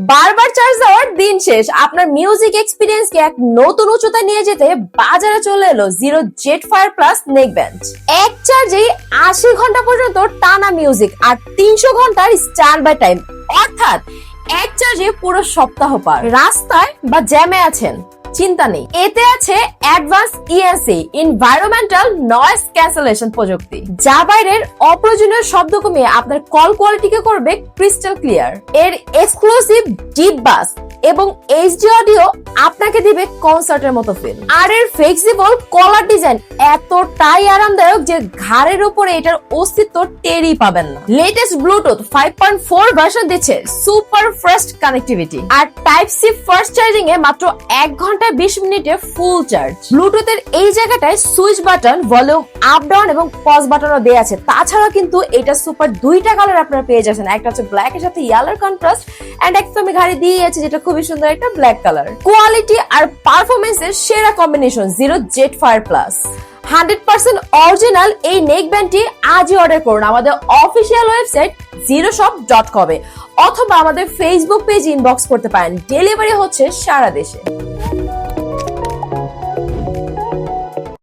বারবার চার্জ দেওয়ার দিন শেষ, আপনার মিউজিক এক্সপিরিয়েন্সকে এক নতুন উচ্চতায় নিয়ে যেতে বাজারে চলে এলো zero jet fire plus neck band. এক চার্জেই 80 ঘন্টা পর্যন্ত টানা মিউজিক আর 300 ঘন্টার স্ট্যান্ড বাই টাইম, অর্থাৎ এক চার্জে পুরো সপ্তাহ পার। রাস্তায় বা জ্যামে আছেন, চিন্তা নেই, এতে আছে advance ENC environmental noise cancellation প্রযুক্তি, যা বাইরের অপ্রয়োজনীয় শব্দ কমিয়ে আপনার কল কোয়ালিটিকে করবে ক্রিস্টাল ক্লিয়ার। এর এক্সক্লুসিভ ডিপ বাস এবং এইচডি অডিও আপনাকে দিবে কনসার্টের মতো ফিল। আর এর ফ্লেক্সিবল কলার ডিজাইন এতটাই আরামদায়ক যে ঘাড়ের উপরে এটার অস্তিত্ব টেরই পাবেন না। লেটেস্ট ব্লুটুথ 5.4 ভার্সন দিচ্ছে সুপার ফাস্ট কানেক্টিভিটি, আর টাইপ সি ফাস্ট চার্জিং এ মাত্র 1 ঘন্টায় 20 মিনিটে ফুল চার্জ। ব্লুটুথের এই জায়গাটায় switch button, volume up down এবং পজ বাটনও দেয়া আছে। তাছাড়া কিন্তু এটা সুপার দুইটা কালার আপনারা পেয়ে যাচ্ছেন, একটা হচ্ছে ব্ল্যাক এর সাথে ইয়েলোর কন্ট্রাস্ট, এন্ড একটা আমি ঘাড়ে দিয়ে আছে যেটা খুবই সুন্দর একটা ব্ল্যাক কালার। কোয়ালিটি আর পারফরমেন্সের সেরা combination zero jet fire plus. 100% original এই নেক ব্যান্ডটি আজই অর্ডার করুন আমাদের অফিসিয়াল ওয়েবসাইট zeroshop.com এ, অথবা আমাদের ফেসবুক পেজ ইনবক্স করতে পারেন। ডেলিভারি হচ্ছে সারা দেশে।